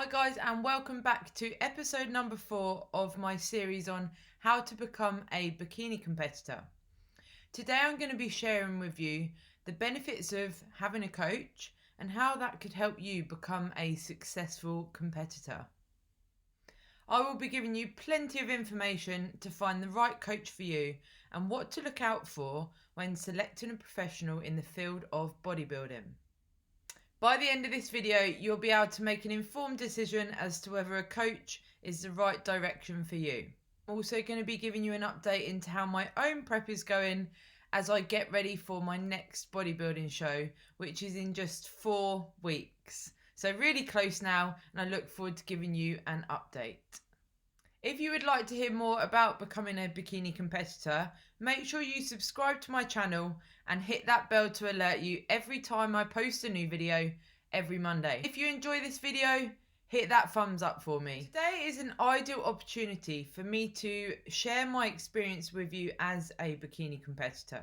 Hi guys, and welcome back to episode number 4 of my series on how to become a bikini competitor. Today I'm going to be sharing with you the benefits of having a coach and how that could help you become a successful competitor. I will be giving you plenty of information to find the right coach for you and what to look out for when selecting a professional in the field of bodybuilding. By the end of this video, you'll be able to make an informed decision as to whether a coach is the right direction for you. I'm also going to be giving you an update into how my own prep is going as I get ready for my next bodybuilding show, which is in just 4 weeks. So really close now, and I look forward to giving you an update. If you would like to hear more about becoming a bikini competitor, make sure you subscribe to my channel and hit that bell to alert you every time I post a new video every Monday. If you enjoy this video, hit that thumbs up for me. Today is an ideal opportunity for me to share my experience with you as a bikini competitor.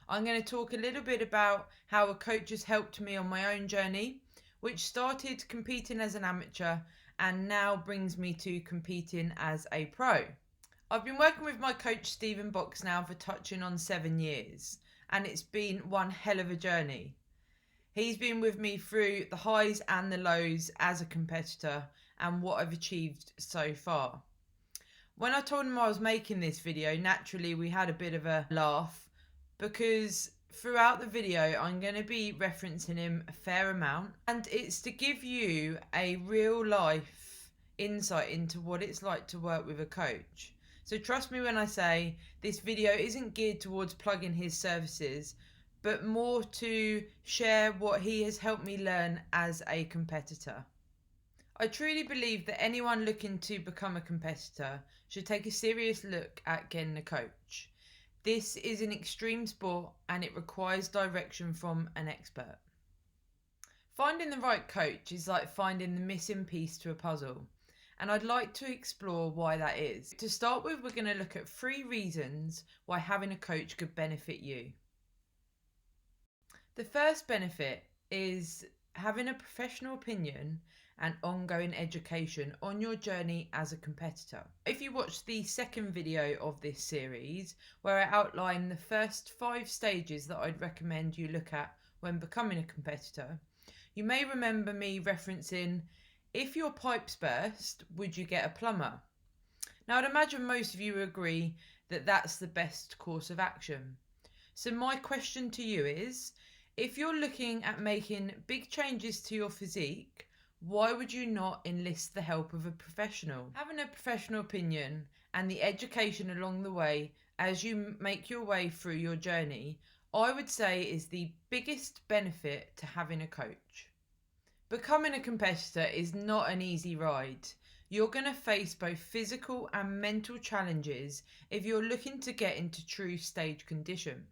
I'm going to talk a little bit about how a coach has helped me on my own journey, which started competing as an amateur and now brings me to competing as a pro. I've been working with my coach Stephen Box now for touching on 7 years, and it's been one hell of a journey. He's been with me through the highs and the lows as a competitor and what I've achieved so far. When I told him I was making this video, naturally we had a bit of a laugh because throughout the video I'm going to be referencing him a fair amount, and it's to give you a real life insight into what it's like to work with a coach. So trust me when I say this video isn't geared towards plugging his services, but more to share what he has helped me learn as a competitor. I truly believe that anyone looking to become a competitor should take a serious look at getting a coach. This is an extreme sport and it requires direction from an expert. Finding the right coach is like finding the missing piece to a puzzle, and I'd like to explore why that is. To start with, we're going to look at 3 reasons why having a coach could benefit you. The first benefit is having a professional opinion and ongoing education on your journey as a competitor. If you watch the second video of this series, where I outline the first 5 stages that I'd recommend you look at when becoming a competitor, you may remember me referencing, if your pipes burst, would you get a plumber? Now I'd imagine most of you agree that that's the best course of action. So my question to you is, if you're looking at making big changes to your physique, why would you not enlist the help of a professional? Having a professional opinion and the education along the way as you make your way through your journey, I would say is the biggest benefit to having a coach. Becoming a competitor is not an easy ride. You're going to face both physical and mental challenges if you're looking to get into true stage condition.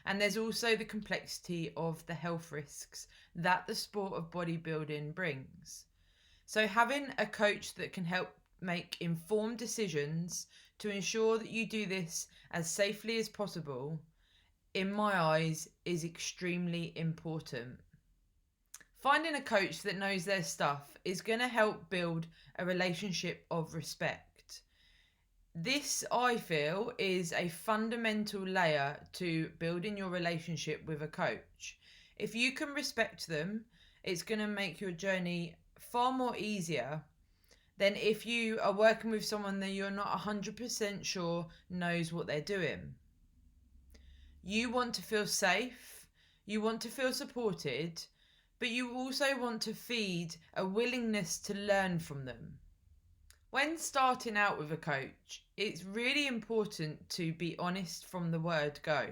And there's also the complexity of the health risks that the sport of bodybuilding brings. So having a coach that can help make informed decisions to ensure that you do this as safely as possible, in my eyes, is extremely important. Finding a coach that knows their stuff is going to help build a relationship of respect. This, I feel, is a fundamental layer to building your relationship with a coach. If you can respect them, it's going to make your journey far more easier than if you are working with someone that you're not 100% sure knows what they're doing. You want to feel safe, you want to feel supported, but you also want to feed a willingness to learn from them. When starting out with a coach, it's really important to be honest from the word go.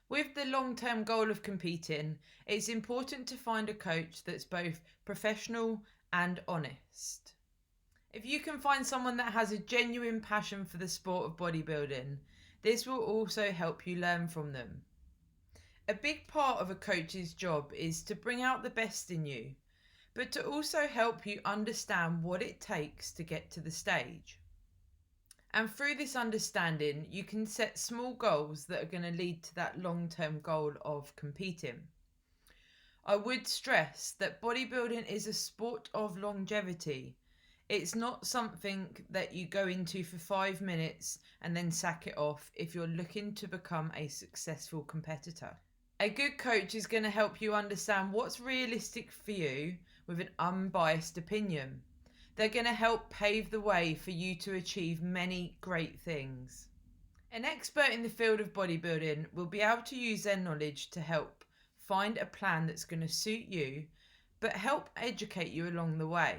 With the long-term goal of competing, it's important to find a coach that's both professional and honest. If you can find someone that has a genuine passion for the sport of bodybuilding, this will also help you learn from them. A big part of a coach's job is to bring out the best in you, but to also help you understand what it takes to get to the stage. And through this understanding, you can set small goals that are going to lead to that long-term goal of competing. I would stress that bodybuilding is a sport of longevity. It's not something that you go into for 5 minutes and then sack it off if you're looking to become a successful competitor. A good coach is going to help you understand what's realistic for you with an unbiased opinion. They're going to help pave the way for you to achieve many great things. An expert in the field of bodybuilding will be able to use their knowledge to help find a plan that's going to suit you, but help educate you along the way.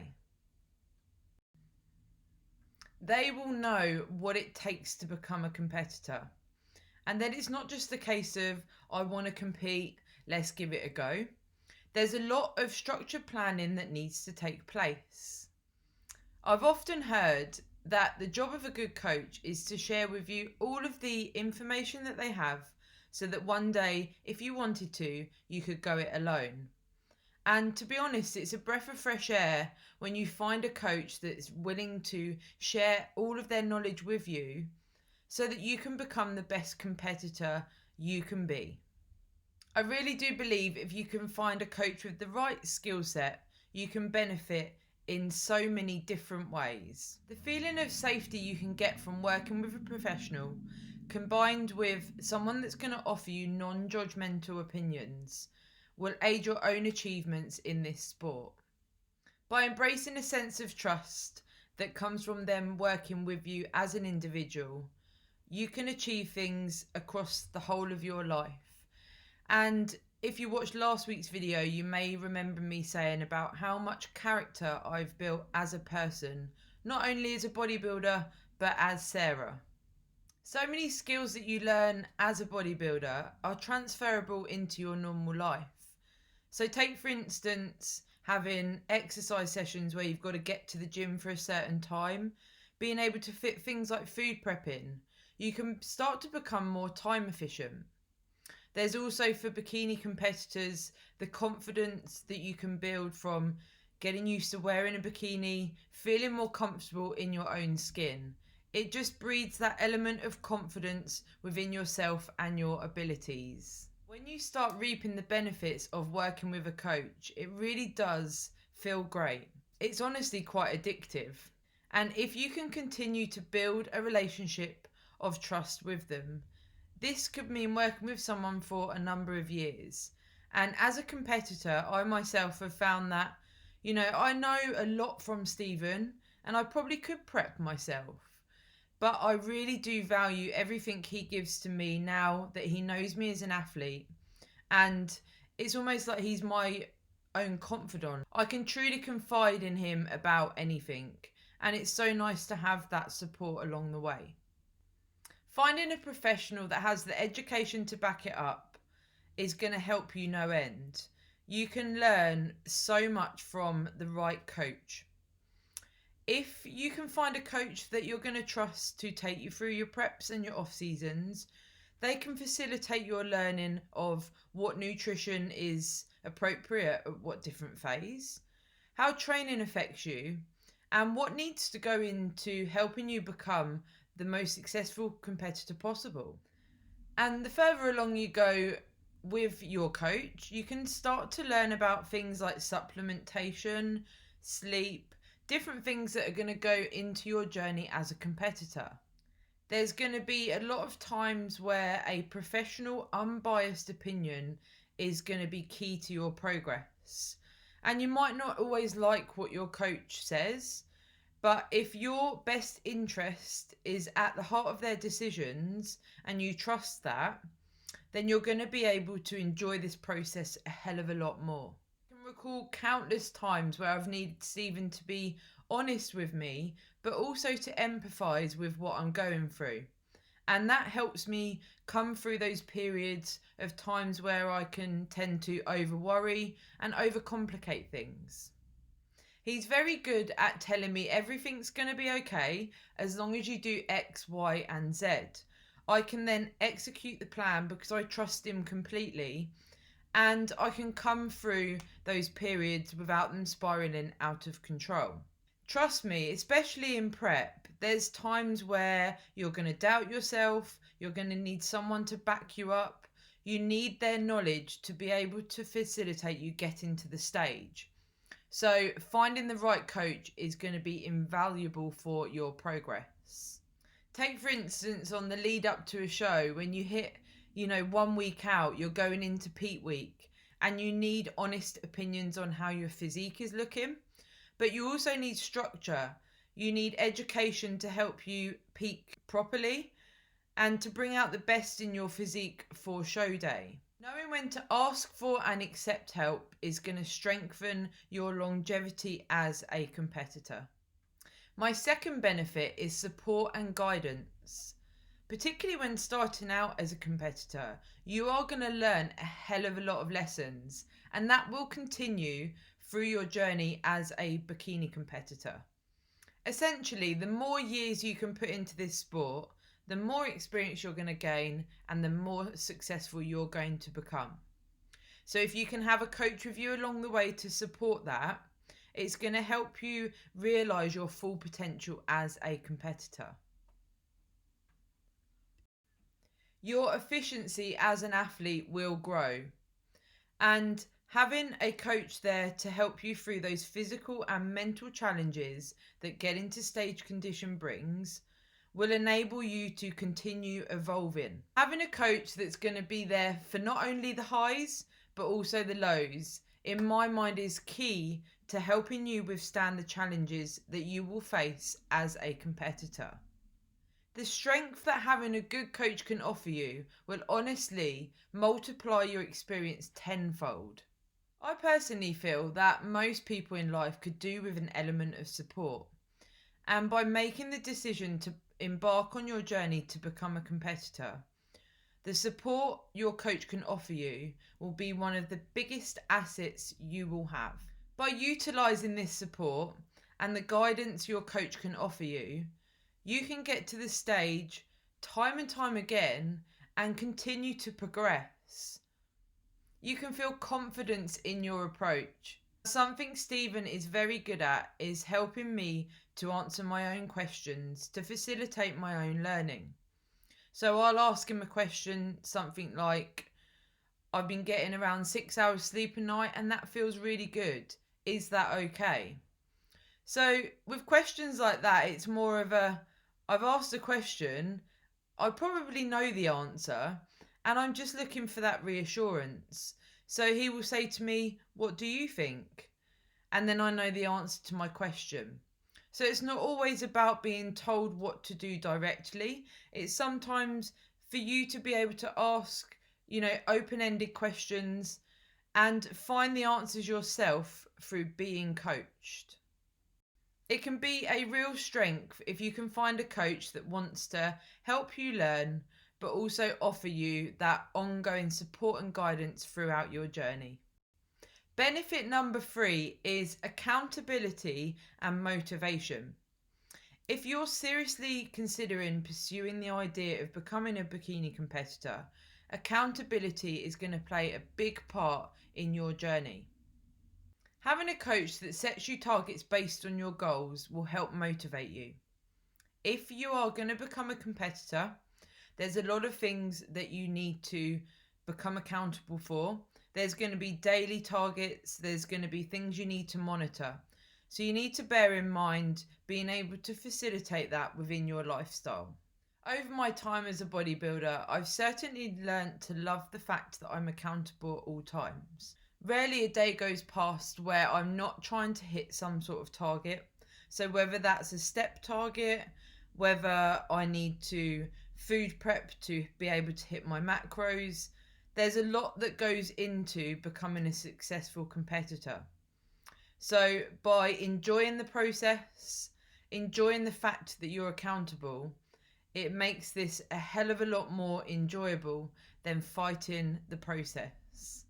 They will know what it takes to become a competitor. And then it's not just the case of, I want to compete, let's give it a go. There's a lot of structured planning that needs to take place. I've often heard that the job of a good coach is to share with you all of the information that they have so that one day, if you wanted to, you could go it alone. And to be honest, it's a breath of fresh air when you find a coach that's willing to share all of their knowledge with you so that you can become the best competitor you can be. I really do believe if you can find a coach with the right skill set, you can benefit in so many different ways. The feeling of safety you can get from working with a professional, combined with someone that's going to offer you non-judgmental opinions, will aid your own achievements in this sport. By embracing a sense of trust that comes from them working with you as an individual, you can achieve things across the whole of your life. And if you watched last week's video, you may remember me saying about how much character I've built as a person, not only as a bodybuilder, but as Sarah. So many skills that you learn as a bodybuilder are transferable into your normal life. So take, for instance, having exercise sessions where you've got to get to the gym for a certain time, being able to fit things like food prepping. You can start to become more time efficient. There's also, for bikini competitors, the confidence that you can build from getting used to wearing a bikini, feeling more comfortable in your own skin. It just breeds that element of confidence within yourself and your abilities. When you start reaping the benefits of working with a coach, it really does feel great. It's honestly quite addictive. And if you can continue to build a relationship of trust with them, this could mean working with someone for a number of years. And as a competitor, I myself have found that, I know a lot from Stephen and I probably could prep myself. But I really do value everything he gives to me now that he knows me as an athlete. And it's almost like he's my own confidant. I can truly confide in him about anything. And it's so nice to have that support along the way. Finding a professional that has the education to back it up is going to help you no end. You can learn so much from the right coach. If you can find a coach that you're going to trust to take you through your preps and your off seasons, they can facilitate your learning of what nutrition is appropriate at what different phase, how training affects you, and what needs to go into helping you become the most successful competitor possible. And the further along you go with your coach, you can start to learn about things like supplementation, sleep, different things that are going to go into your journey as a competitor. There's going to be a lot of times where a professional, unbiased opinion is going to be key to your progress. And you might not always like what your coach says, but if your best interest is at the heart of their decisions and you trust that, then you're going to be able to enjoy this process a hell of a lot more. I can recall countless times where I've needed Stephen to be honest with me, but also to empathise with what I'm going through. And that helps me come through those periods of times where I can tend to over worry and overcomplicate things. He's very good at telling me everything's going to be okay as long as you do X, Y, and Z. I can then execute the plan because I trust him completely, and I can come through those periods without them spiraling out of control. Trust me, especially in prep, there's times where you're going to doubt yourself, you're going to need someone to back you up, You need their knowledge to be able to facilitate you getting to the stage. So finding the right coach is going to be invaluable for your progress. Take, for instance, on the lead up to a show, when you hit, 1 week out, you're going into peak week, and you need honest opinions on how your physique is looking. But you also need structure. You need education to help you peak properly and to bring out the best in your physique for show day. Knowing when to ask for and accept help is going to strengthen your longevity as a competitor. My second benefit is support and guidance. Particularly when starting out as a competitor, you are going to learn a hell of a lot of lessons, and that will continue through your journey as a bikini competitor. Essentially, the more years you can put into this sport, the more experience you're going to gain and the more successful you're going to become. So if you can have a coach with you along the way to support that, it's going to help you realize your full potential as a competitor. Your efficiency as an athlete will grow, and having a coach there to help you through those physical and mental challenges that getting to stage condition brings will enable you to continue evolving. Having a coach that's going to be there for not only the highs but also the lows, in my mind, is key to helping you withstand the challenges that you will face as a competitor. The strength that having a good coach can offer you will honestly multiply your experience tenfold. I personally feel that most people in life could do with an element of support. And by making the decision to embark on your journey to become a competitor, the support your coach can offer you will be one of the biggest assets you will have. By utilising this support and the guidance your coach can offer you, you can get to the stage time and time again and continue to progress. You can feel confidence in your approach. Something Stephen is very good at is helping me to answer my own questions to facilitate my own learning. So I'll ask him a question, something like, I've been getting around 6 hours sleep a night and that feels really good. Is that okay? So with questions like that, it's more of I've asked a question, I probably know the answer, and I'm just looking for that reassurance. So he will say to me, what do you think? And then I know the answer to my question. So it's not always about being told what to do directly. It's sometimes for you to be able to ask, open-ended questions and find the answers yourself through being coached. It can be a real strength if you can find a coach that wants to help you learn, but also offer you that ongoing support and guidance throughout your journey. Benefit number 3 is accountability and motivation. If you're seriously considering pursuing the idea of becoming a bikini competitor, accountability is going to play a big part in your journey. Having a coach that sets you targets based on your goals will help motivate you. If you are going to become a competitor, there's a lot of things that you need to become accountable for. There's going to be daily targets. There's going to be things you need to monitor. So you need to bear in mind being able to facilitate that within your lifestyle. Over my time as a bodybuilder, I've certainly learnt to love the fact that I'm accountable at all times. Rarely a day goes past where I'm not trying to hit some sort of target. So whether that's a step target, whether I need to food prep to be able to hit my macros, there's a lot that goes into becoming a successful competitor. So by enjoying the process, enjoying the fact that you're accountable, it makes this a hell of a lot more enjoyable than fighting the process.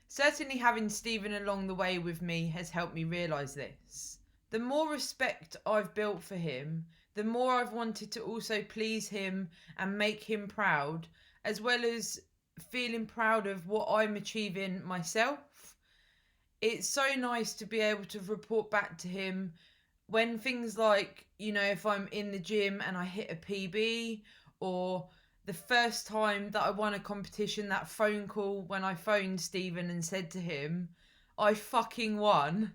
Certainly having Stephen along the way with me has helped me realise this. The more respect I've built for him, the more I've wanted to also please him and make him proud, as well as feeling proud of what I'm achieving myself. It's so nice to be able to report back to him when things like, if I'm in the gym and I hit a PB, or The first time that I won a competition, that phone call when I phoned Stephen and said to him, I fucking won,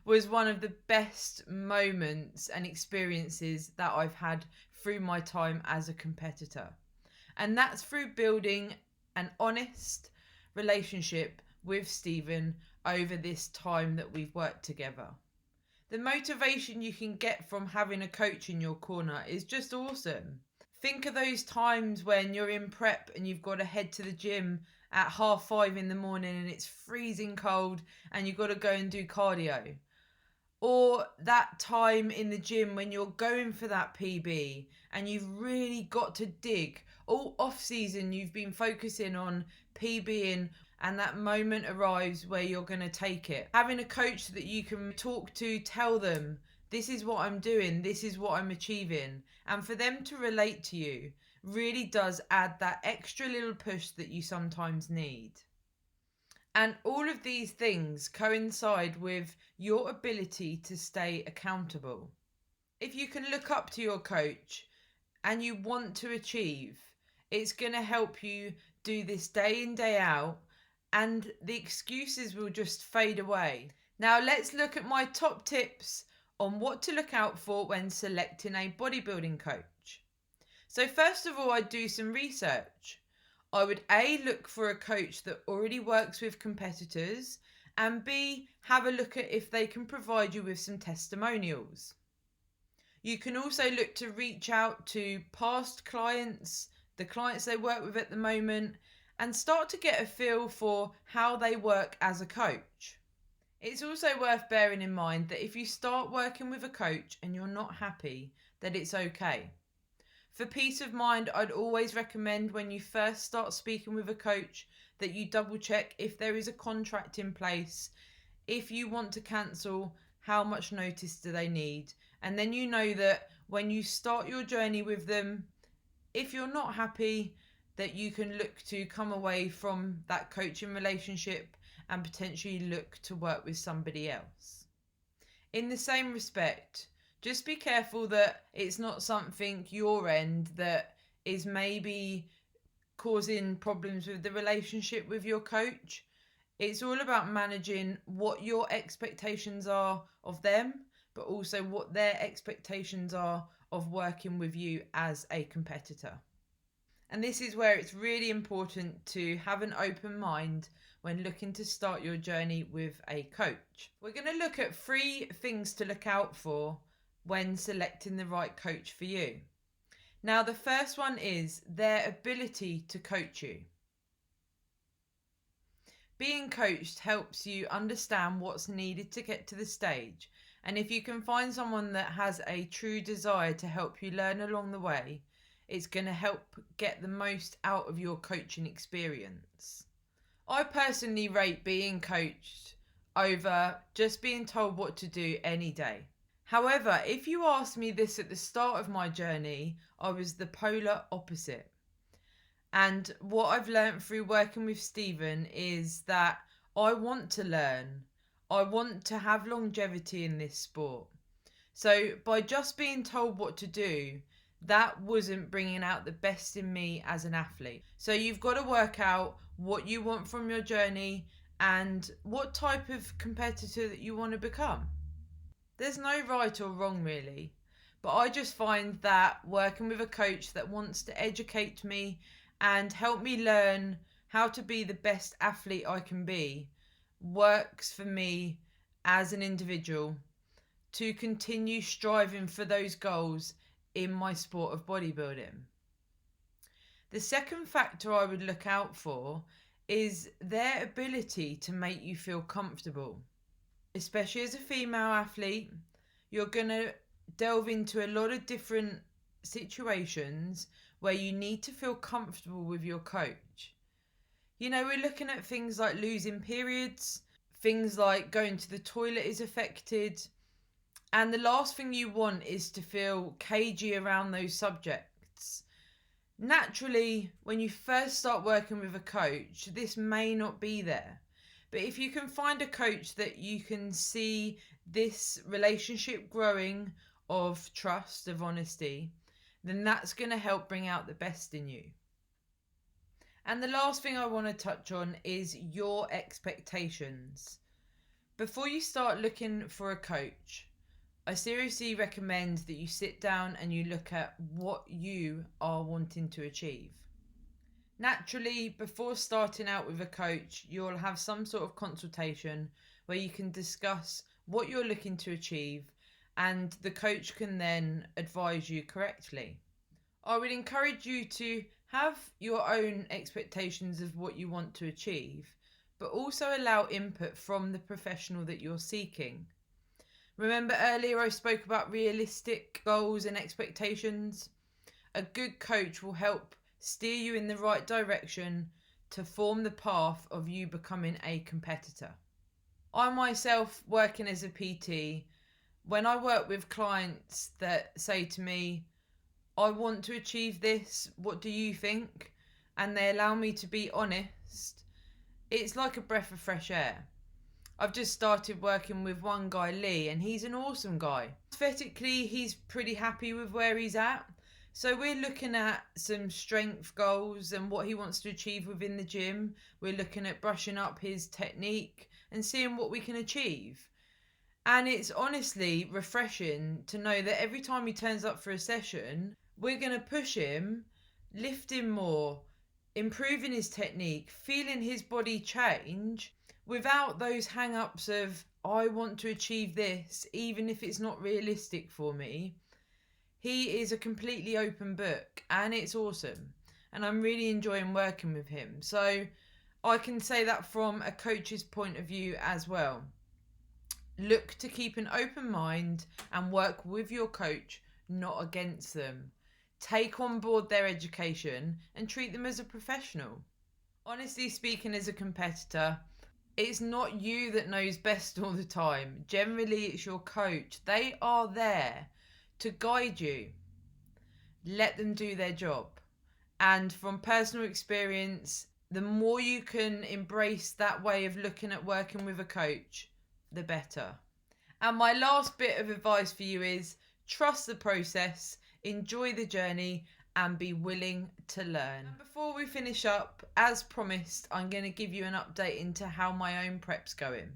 was one of the best moments and experiences that I've had through my time as a competitor. And that's through building an honest relationship with Stephen over this time that we've worked together. The motivation you can get from having a coach in your corner is just awesome. Think of those times when you're in prep and you've got to head to the gym at 5:30 in the morning and it's freezing cold and you've got to go and do cardio. Or that time in the gym when you're going for that PB and you've really got to dig. All off season you've been focusing on PBing, and that moment arrives where you're going to take it. Having a coach that you can talk to, tell them, this is what I'm doing, this is what I'm achieving, and for them to relate to you really does add that extra little push that you sometimes need. And all of these things coincide with your ability to stay accountable. If you can look up to your coach and you want to achieve, it's going to help you do this day in, day out, and the excuses will just fade away. Now let's look at my top tips on what to look out for when selecting a bodybuilding coach. So first of all, I'd do some research. I would A, look for a coach that already works with competitors, and B, have a look at if they can provide you with some testimonials. You can also look to reach out to past clients, the clients they work with at the moment, and start to get a feel for how they work as a coach. It's also worth bearing in mind that if you start working with a coach and you're not happy, that it's okay. For peace of mind, I'd always recommend when you first start speaking with a coach that you double check if there is a contract in place. If you want to cancel, how much notice do they need? And then you know that when you start your journey with them, if you're not happy, that you can look to come away from that coaching relationship and potentially look to work with somebody else. In the same respect, just be careful that it's not something your end that is maybe causing problems with the relationship with your coach. It's all about managing what your expectations are of them, but also what their expectations are of working with you as a competitor. And this is where it's really important to have an open mind when looking to start your journey with a coach. We're going to look at 3 things to look out for when selecting the right coach for you. Now, the first one is their ability to coach you. Being coached helps you understand what's needed to get to the stage. And if you can find someone that has a true desire to help you learn along the way, it's going to help get the most out of your coaching experience. I personally rate being coached over just being told what to do any day. However, if you asked me this at the start of my journey, I was the polar opposite. And what I've learned through working with Stephen is that I want to learn. I want to have longevity in this sport. So by just being told what to do, that wasn't bringing out the best in me as an athlete. So you've got to work out what you want from your journey and what type of competitor that you want to become. There's no right or wrong really, but I just find that working with a coach that wants to educate me and help me learn how to be the best athlete I can be works for me as an individual to continue striving for those goals in my sport of bodybuilding. The second factor I would look out for is their ability to make you feel comfortable. Especially as a female athlete, you're going to delve into a lot of different situations where you need to feel comfortable with your coach. You know, we're looking at things like losing periods, things like going to the toilet is affected, and the last thing you want is to feel cagey around those subjects. Naturally, when you first start working with a coach, this may not be there. But if you can find a coach that you can see this relationship growing of trust, of honesty, then that's going to help bring out the best in you. And the last thing I want to touch on is your expectations. Before you start looking for a coach, I seriously recommend that you sit down and you look at what you are wanting to achieve. Naturally, before starting out with a coach, you'll have some sort of consultation where you can discuss what you're looking to achieve, and the coach can then advise you correctly. I would encourage you to have your own expectations of what you want to achieve, but also allow input from the professional that you're seeking. Remember earlier I spoke about realistic goals and expectations? A good coach will help steer you in the right direction to form the path of you becoming a competitor. I myself, working as a PT, when I work with clients that say to me, I want to achieve this, what do you think? And they allow me to be honest, it's like a breath of fresh air. I've just started working with one guy, Lee, and he's an awesome guy. Aesthetically, he's pretty happy with where he's at. So we're looking at some strength goals and what he wants to achieve within the gym. We're looking at brushing up his technique and seeing what we can achieve. And it's honestly refreshing to know that every time he turns up for a session, we're going to push him, lift him more, improving his technique, feeling his body change without those hang-ups of, I want to achieve this, even if it's not realistic for me. He is a completely open book and it's awesome. And I'm really enjoying working with him. So I can say that from a coach's point of view as well. Look to keep an open mind and work with your coach, not against them. Take on board their education and treat them as a professional. Honestly speaking, as a competitor, it's not you that knows best all the time. Generally, it's your coach. They are there to guide you. Let them do their job. And from personal experience, the more you can embrace that way of looking at working with a coach, the better. And my last bit of advice for you is trust the process, enjoy the journey, and be willing to learn. And before we finish up, as promised, I'm going to give you an update into how my own prep's going.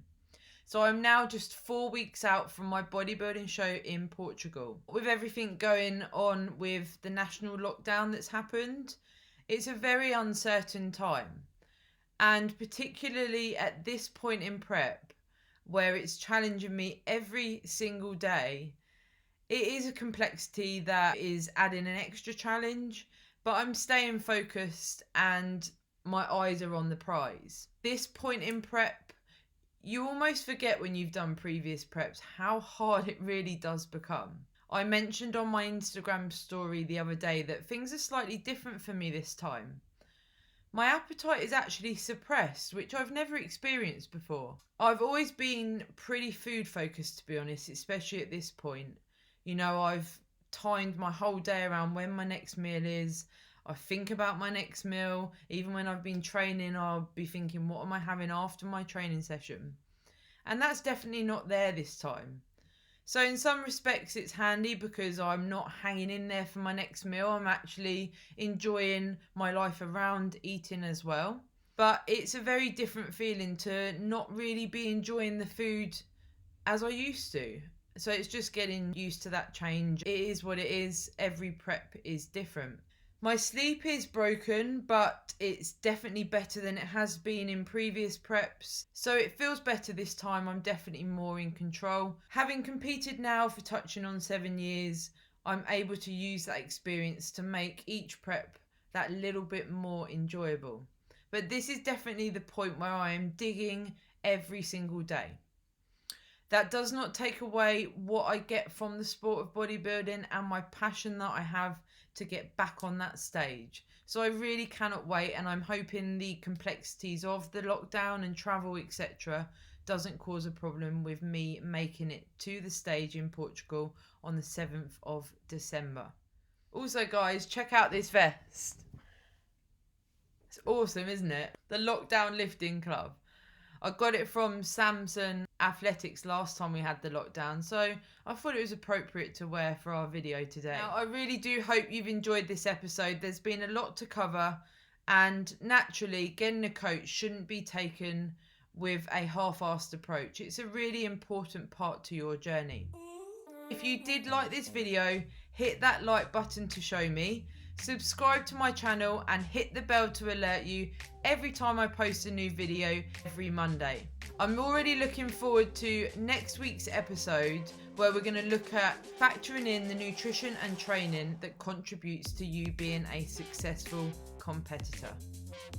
So I'm now just 4 weeks out from my bodybuilding show in Portugal. With everything going on with the national lockdown that's happened, it's a very uncertain time. And particularly at this point in prep, where it's challenging me every single day, it is a complexity that is adding an extra challenge, but I'm staying focused and my eyes are on the prize. This point in prep, you almost forget when you've done previous preps how hard it really does become. I mentioned on my Instagram story the other day that things are slightly different for me this time. My appetite is actually suppressed, which I've never experienced before. I've always been pretty food focused, to be honest, especially at this point. You know, I've timed my whole day around when my next meal is. I think about my next meal. Even when I've been training, I'll be thinking, what am I having after my training session? And that's definitely not there this time. So in some respects, it's handy because I'm not hanging in there for my next meal. I'm actually enjoying my life around eating as well. But it's a very different feeling to not really be enjoying the food as I used to. So it's just getting used to that change. It is what it is. Every prep is different. My sleep is broken, but it's definitely better than it has been in previous preps. So it feels better this time. I'm definitely more in control. Having competed now for touching on 7 years, I'm able to use that experience to make each prep that little bit more enjoyable. But this is definitely the point where I am digging every single day. That does not take away what I get from the sport of bodybuilding and my passion that I have to get back on that stage. So I really cannot wait, and I'm hoping the complexities of the lockdown and travel, etc., doesn't cause a problem with me making it to the stage in Portugal on the 7th of December. Also, guys, check out this vest. It's awesome, isn't it? The Lockdown Lifting Club. I got it from SAMSON Athletics last time we had the lockdown, so I thought it was appropriate to wear for our video today. Now, I really do hope you've enjoyed this episode. There's been a lot to cover, And naturally, getting a coach shouldn't be taken with a half-assed approach. It's a really important part to your journey. If you did like this video, hit that like button to show me, subscribe to my channel and hit the bell to alert you every time I post a new video every Monday. I'm already looking forward to next week's episode, where we're going to look at factoring in the nutrition and training that contributes to you being a successful competitor.